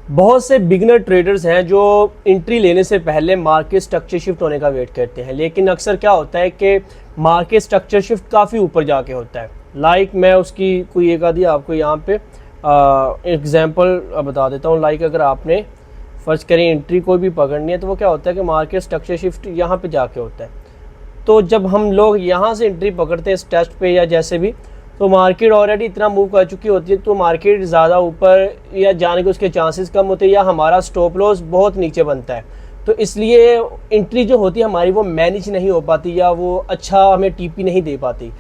बहुत से beginner traders हैं जो एंट्री लेने से पहले मार्केट स्ट्रक्चर शिफ्ट होने का वेट करते हैं, लेकिन अक्सर क्या होता है कि मार्केट स्ट्रक्चर शिफ्ट काफ़ी ऊपर जाके होता है। मैं उसकी कोई एक आधी आपको यहाँ पे एग्जांपल बता देता हूँ। अगर आपने फर्स्ट करें एंट्री कोई भी पकड़नी है तो वो क्या होता है कि मार्केट स्ट्रक्चर शिफ्ट यहाँ पे जाके होता है। तो जब हम लोग यहाँ से एंट्री पकड़ते हैं इस टेस्ट पे या जैसे भी, तो मार्केट ऑलरेडी इतना मूव कर चुकी होती है, तो मार्केट ज़्यादा ऊपर या जाने के उसके चांसेस कम होते हैं या हमारा स्टॉप लॉस बहुत नीचे बनता है। तो इसलिए एंट्री जो होती है हमारी वो मैनेज नहीं हो पाती या वो अच्छा हमें टीपी नहीं दे पाती।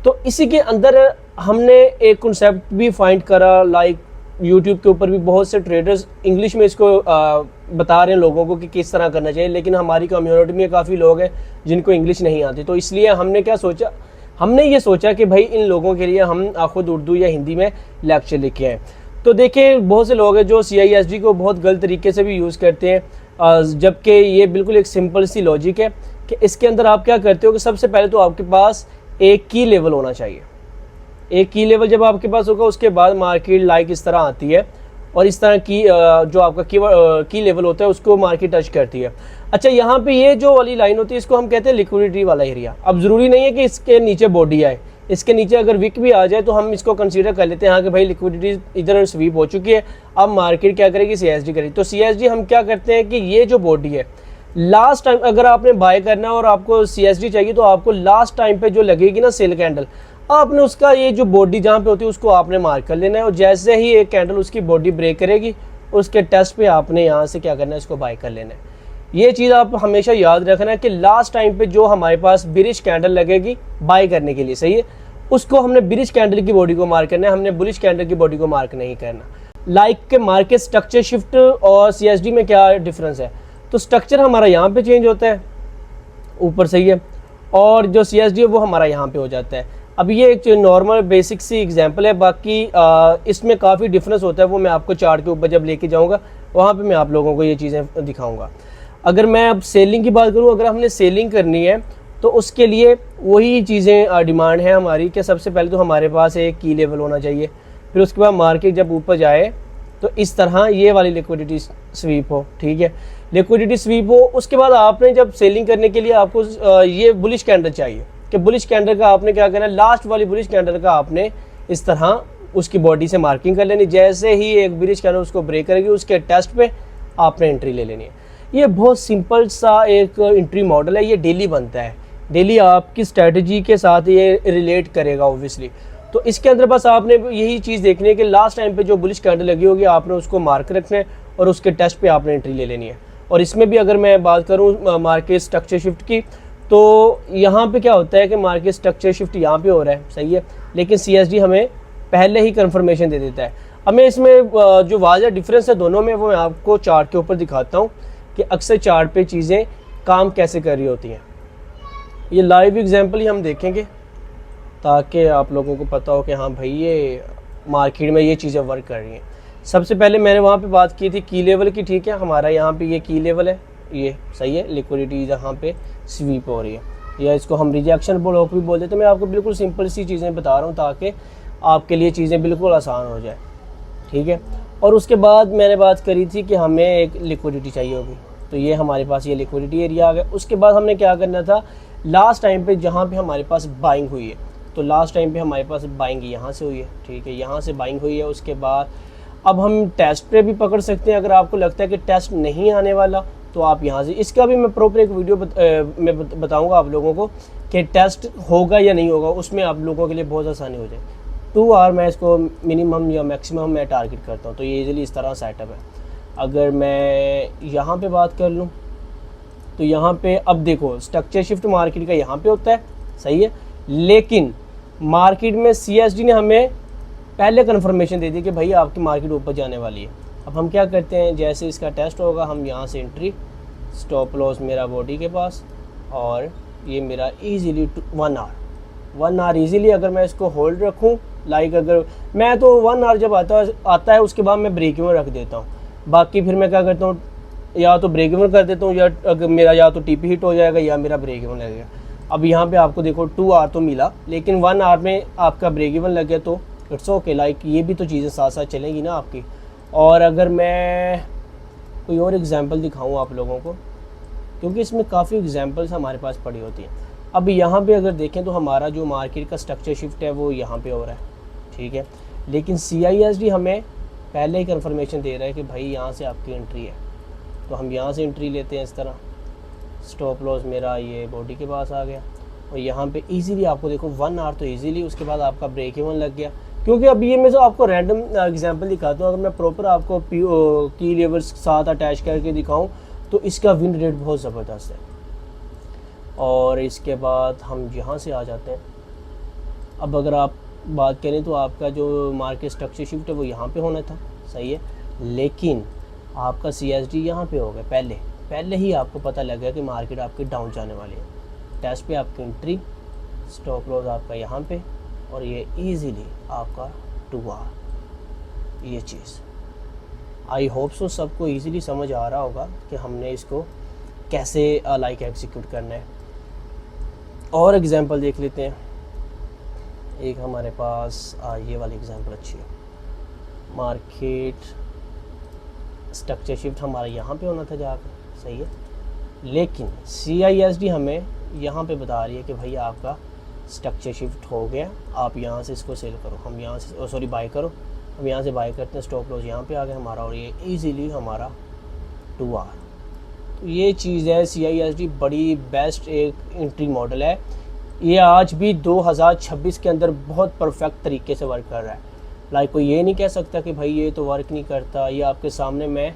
तो इसी के अंदर हमने एक कॉन्सेप्ट भी फाइंड करा। यूट्यूब के ऊपर भी बहुत से ट्रेडर्स इंग्लिश में इसको बता रहे हैं लोगों को कि किस तरह करना चाहिए, लेकिन हमारी कम्युनिटी में काफ़ी लोग हैं जिनको इंग्लिश नहीं आती। तो इसलिए हमने ये सोचा कि भाई इन लोगों के लिए हम खुद उर्दू या हिंदी में लेक्चर लेके आए। तो देखिए बहुत से लोग हैं जो CISD को बहुत गलत तरीके से भी यूज़ करते हैं, जबकि ये बिल्कुल एक सिंपल सी लॉजिक है कि इसके अंदर आप क्या करते हो कि सबसे पहले तो आपके पास एक की लेवल होना चाहिए। एक की लेवल जब आपके पास होगा उसके बाद मार्केट इस तरह आती है और इस तरह की जो आपका की लेवल होता है उसको मार्केट टच करती है। अच्छा, यहाँ पे ये जो वाली लाइन होती है इसको हम कहते हैं लिक्विडिटी वाला एरिया। अब ज़रूरी नहीं है कि इसके नीचे बॉडी आए, इसके नीचे अगर विक भी आ जाए तो हम इसको कंसीडर कर लेते हैं हाँ कि भाई लिक्विडिटी इधर स्वीप हो चुकी है, अब मार्केट क्या करेगी, CSD करेगी। तो CSD हम क्या करते हैं कि ये जो बॉडी है लास्ट टाइम अगर आपने बाय करना है और आपको CSD चाहिए तो आपको लास्ट टाइम पे जो लगेगी ना सेल कैंडल, आपने उसका ये जो बॉडी जहाँ पे होती है उसको आपने मार्क कर लेना है और जैसे ही एक कैंडल उसकी बॉडी ब्रेक करेगी उसके टेस्ट पे आपने यहाँ से क्या करना है, इसको बाय कर लेना है। ये चीज़ आप हमेशा याद रखना है कि लास्ट टाइम पे जो हमारे पास बिरिश कैंडल लगेगी बाय करने के लिए, सही है, उसको हमने बिरिश कैंडल की बॉडी को मार्क करना है, हमने बुलिश कैंडल की बॉडी को मार्क नहीं करना। के मार्केट स्ट्रक्चर शिफ्ट और CSD में क्या डिफरेंस है, तो स्ट्रक्चर हमारा यहाँ पे चेंज होता है ऊपर, सही है, और जो CSD है वो हमारा यहाँ पे हो जाता है। अब ये एक नॉर्मल बेसिक सी एग्जांपल है, बाकी इसमें काफ़ी डिफरेंस होता है, वो मैं आपको चार्ट के ऊपर जब लेके जाऊँगा वहाँ पे मैं आप लोगों को ये चीज़ें दिखाऊँगा। अगर मैं अब सेलिंग की बात करूँ, अगर हमने सेलिंग करनी है तो उसके लिए वही चीज़ें डिमांड है हमारी कि सबसे पहले तो हमारे पास एक की लेवल होना चाहिए, फिर उसके बाद मार्केट जब ऊपर जाए तो इस तरह ये वाली लिक्विडिटी स्वीप हो, ठीक है, लिक्विडिटी स्वीप हो। उसके बाद आपने जब सेलिंग करने के लिए आपको ये बुलिश कैंडल चाहिए कि बुलिश कैंडल का आपने क्या करना है, लास्ट वाली बुलिश कैंडल का आपने इस तरह उसकी बॉडी से मार्किंग कर लेनी। जैसे ही एक बुलिश कैंडल उसको ब्रेक करेगी उसके टेस्ट पे आपने एंट्री ले लेनी है। ये बहुत सिंपल सा एक एंट्री मॉडल है, ये डेली बनता है, डेली आपकी स्ट्रेटजी के साथ ये रिलेट करेगा ऑब्वियसली। तो इसके अंदर बस आपने यही चीज़ देखनी है कि लास्ट टाइम पे जो बुलिश कैंडल लगी होगी आपने उसको मार्क रखना है और उसके टेस्ट पे आपने एंट्री ले लेनी है। और इसमें भी अगर मैं बात करूँ मार्केट स्ट्रक्चर शिफ्ट की, तो यहाँ पे क्या होता है कि मार्केट स्ट्रक्चर शिफ्ट यहाँ पे हो रहा है, सही है, लेकिन CSD हमें पहले ही कंफर्मेशन दे देता है। अब मैं इसमें जो वाज़ह डिफरेंस है दोनों में वो मैं आपको चार्ट के ऊपर दिखाता हूँ कि अक्सर चार्ट पे चीज़ें काम कैसे कर रही होती हैं। ये लाइव एग्जांपल ही हम देखेंगे ताकि आप लोगों को पता हो कि हाँ भाई ये मार्केट में ये चीज़ें वर्क कर रही हैं। सबसे पहले मैंने वहाँ पे बात की थी की लेवल की, ठीक है, हमारा यहाँ पे ये की लेवल है, ये सही है, लिक्विडिटी यहाँ पे स्वीप हो रही है, या इसको हम रिजेक्शन ब्लॉक भी बोल देते हैं। मैं आपको बिल्कुल सिंपल सी चीज़ें बता रहा हूँ ताकि आपके लिए चीज़ें बिल्कुल आसान हो जाए, ठीक है। और उसके बाद मैंने बात करी थी कि हमें एक लिक्विडिटी चाहिए होगी, तो ये हमारे पास ये लिक्विडिटी एरिया आ गया। उसके बाद हमने क्या करना था, लास्ट टाइम पे जहाँ पे हमारे पास बाइंग हुई है, तो लास्ट टाइम पे हमारे पास बाइंग यहाँ से हुई है, ठीक है, यहाँ से बाइंग हुई है। उसके बाद अब हम टेस्ट पे भी पकड़ सकते हैं, अगर आपको लगता है कि टेस्ट नहीं आने वाला तो आप यहाँ से, इसका भी मैं प्रॉपर एक वीडियो में बताऊँगा आप लोगों को कि टेस्ट होगा या नहीं होगा, उसमें आप लोगों के लिए बहुत आसानी हो जाए। 2 आवर मैं इसको मिनिमम या मैक्सिमम मैं टारगेट करता हूँ, तो ये इजीली इस तरह सेटअप है। अगर मैं यहाँ पे बात कर लूँ तो यहाँ पे अब देखो स्ट्रक्चर शिफ्ट मार्केट का यहाँ पे होता है, सही है, लेकिन मार्केट में CSD ने हमें पहले कन्फर्मेशन दे दी कि भाई आपकी मार्केट ऊपर जाने वाली है। अब हम क्या करते हैं, जैसे इसका टेस्ट होगा हम यहाँ से एंट्री, स्टॉप लॉस मेरा बॉडी के पास, और ये मेरा ईजीली 1 आवर ईजीली अगर मैं इसको होल्ड रखूँ, अगर मैं तो 1 आवर जब आता है उसके बाद मैं ब्रेक इवन रख देता हूँ। बाकी फिर मैं क्या करता हूँ, या तो ब्रेक इवन कर देता हूँ, या अगर मेरा या तो TP हिट हो जाएगा या मेरा ब्रेक इवन लगेगा। अब यहाँ पे आपको देखो 2 आवर तो मिला, लेकिन 1 आवर में आपका ब्रेक इवन लग गया तो इट्स ओके, ये भी तो चीज़ें साथ साथ चलेंगी ना आपकी। और अगर मैं कोई और एग्जांपल दिखाऊं आप लोगों को, क्योंकि इसमें काफ़ी एग्जांपल्स हमारे पास पड़ी होती हैं। अब यहाँ पे अगर देखें तो हमारा जो मार्केट का स्ट्रक्चर शिफ्ट है वो यहाँ पे हो रहा है, ठीक है, लेकिन CISD हमें पहले ही कंफर्मेशन दे रहा है कि भाई यहाँ से आपकी एंट्री है, तो हम यहाँ से एंट्री लेते हैं। इस तरह स्टॉप लॉस मेरा ये बॉडी के पास आ गया और यहाँ पे इजीली आपको देखो 1 आवर तो इजीली, उसके बाद आपका ब्रेक इवन लग गया। क्योंकि अभी ये मैं जो आपको रैंडम एग्जांपल दिखाता हूँ, अगर मैं प्रॉपर आपको की लेवल्स साथ अटैच करके दिखाऊँ तो इसका विन रेट बहुत ज़बरदस्त है। और इसके बाद हम यहाँ से आ जाते हैं। अब अगर आप बात करें तो आपका जो मार्केट स्ट्रक्चर शिफ्ट है वो यहाँ पे होना था, सही है, लेकिन आपका CSD यहाँ पे हो गया। पहले ही आपको पता लग गया कि मार्केट आपकी डाउन जाने वाली है। टेस्ट पे आपकी एंट्री, स्टॉप लॉस आपका यहाँ पे, और ये इजीली आपका 2 आवर। ये चीज़ आई होप सो सबको इजीली समझ आ रहा होगा कि हमने इसको कैसे लाइक एग्जीक्यूट करना है। और एग्जांपल देख लेते हैं। एक हमारे पास ये वाली एग्जांपल अच्छी है। मार्केट स्ट्रक्चर शिफ्ट हमारा यहाँ पे होना था जाकर, सही है, लेकिन CISD हमें यहाँ पे बता रही है कि भाई आपका स्ट्रक्चर शिफ्ट हो गया, आप यहाँ से इसको सेल करो, हम यहाँ से बाय करो, हम यहाँ से बाय करते हैं। स्टॉप लॉस यहाँ पे आ गया हमारा और ये इजीली हमारा 2 आवर। तो ये चीज़ है, CISD बड़ी बेस्ट एक एंट्री मॉडल है। ये आज भी 2026 के अंदर बहुत परफेक्ट तरीके से वर्क कर रहा है। लाइक कोई ये नहीं कह सकता कि भाई ये तो वर्क नहीं करता। ये आपके सामने मैं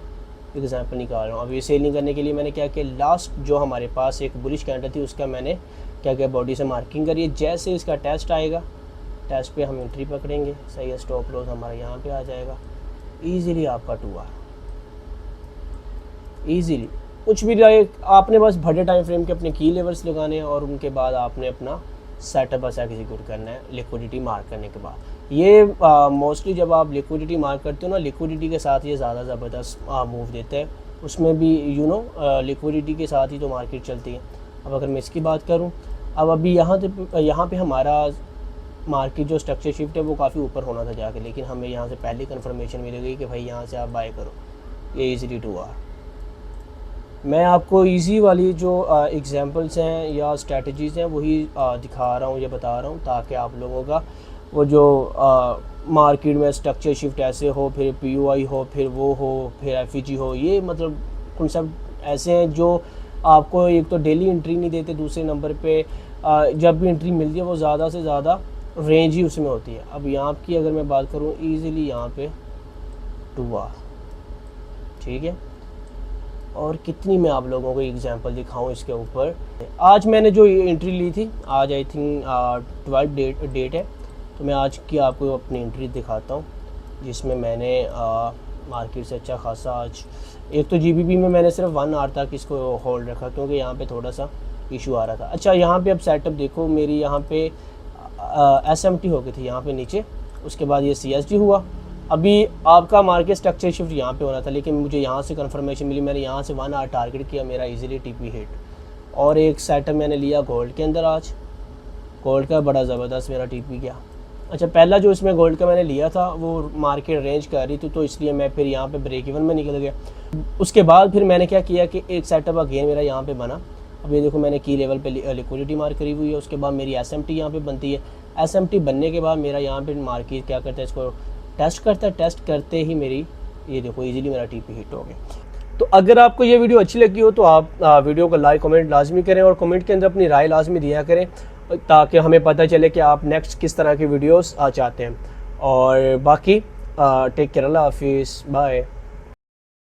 एग्जांपल निकाल रहा हूँ। अब ये सेलिंग करने के लिए मैंने क्या किया, लास्ट जो हमारे पास एक बुलिश कैंडल थी उसका मैंने क्या किया, बॉडी से मार्किंग करी। जैसे इसका टेस्ट आएगा, टेस्ट पे हम एंट्री पकड़ेंगे, सही है, स्टॉप लॉस हमारा यहाँ पे आ जाएगा। ईजीली आपका 2 आवर, ईजीली कुछ भी आपने बस बड़े टाइम फ्रेम के अपने की लेवल्स लगाने हैं और उनके बाद आपने अपना सेटअप बस एग्जीक्यूट करना है लिक्विडिटी मार्क करने के बाद। ये मोस्टली जब आप लिक्विडिटी मार्क करते हो ना, लिक्विडिटी के साथ ये ज़्यादा ज़बरदस्त मूव देता है। उसमें भी लिक्विडिटी के साथ ही तो मार्केट चलती है। अब अगर मैं इसकी बात करूं, अब अभी यहाँ पे हमारा मार्केट जो स्ट्रक्चर शिफ्ट है वो काफ़ी ऊपर होना था जाके, लेकिन हमें यहाँ से पहले कंफर्मेशन मिल गई कि भाई यहाँ से आप बाय करो, ये इजीली 2 आवर। मैं आपको इजी वाली जो एग्जांपल्स हैं या स्ट्रेटजीज़ हैं वही दिखा रहा हूँ, ये बता रहा हूँ, ताकि आप लोगों का वो जो मार्केट में स्ट्रक्चर शिफ्ट ऐसे हो, फिर POI हो, फिर वो हो, फिर FEG हो, ये मतलब कॉन्सेप्ट ऐसे हैं जो आपको एक तो डेली एंट्री नहीं देते, दूसरे नंबर पे जब भी एंट्री मिलती है वो ज़्यादा से ज़्यादा रेंज ही उसमें होती है। अब यहाँ की अगर मैं बात करूँ, ईज़िली यहाँ पे 2 आवर, ठीक है। और कितनी मैं आप लोगों को एग्जांपल दिखाऊं इसके ऊपर। आज मैंने जो एंट्री ली थी, आज आई थिंक 12 डेट है, तो मैं आज की आपको अपनी एंट्री दिखाता हूं, जिसमें मैंने मार्केट से अच्छा खासा आज एक तो GBP में मैंने सिर्फ 1 आवर तक इसको होल्ड रखा क्योंकि यहाँ पे थोड़ा सा इशू आ रहा था। अच्छा, यहाँ पे अब सेटअप देखो, मेरी यहाँ पे SMT हो गई थी यहाँ पे नीचे, उसके बाद ये CSD हुआ। अभी आपका मार्केट स्ट्रक्चर शिफ्ट यहाँ पे होना था, लेकिन मुझे यहाँ से कंफर्मेशन मिली, मैंने यहाँ से 1 आवर टारगेट किया, मेरा इजीली TP हिट। और एक सेटअप मैंने लिया गोल्ड के अंदर, आज गोल्ड का बड़ा ज़बरदस्त मेरा TP गया। अच्छा, पहला जो इसमें गोल्ड का मैंने लिया था वो मार्केट रेंज कर रही थी, तो इसलिए मैं फिर यहाँ पे ब्रेक इवन में निकल गया। उसके बाद फिर मैंने क्या किया कि एक सेटअप अगेन मेरा यहाँ पे बना। अब ये देखो, मैंने की लेवल पे लिक्विडिटी मार्क करी हुई है, उसके बाद मेरी SMT यहाँ पे बनती है। SMT बनने के बाद मेरा यहाँ पे मार्केट क्या करता है, इसको टेस्ट करता है, टेस्ट करते ही मेरी ये देखो इजीली मेरा TP हिट हो गया। तो अगर आपको ये वीडियो अच्छी लगी हो तो आप वीडियो को लाइक कमेंट लाजमी करें और कमेंट के अंदर अपनी राय लाजमी दिया करें, ताकि हमें पता चले कि आप नेक्स्ट किस तरह की वीडियोस चाहते हैं। और बाकी टेक केयर, अल्लाह हाफिज़, बाय।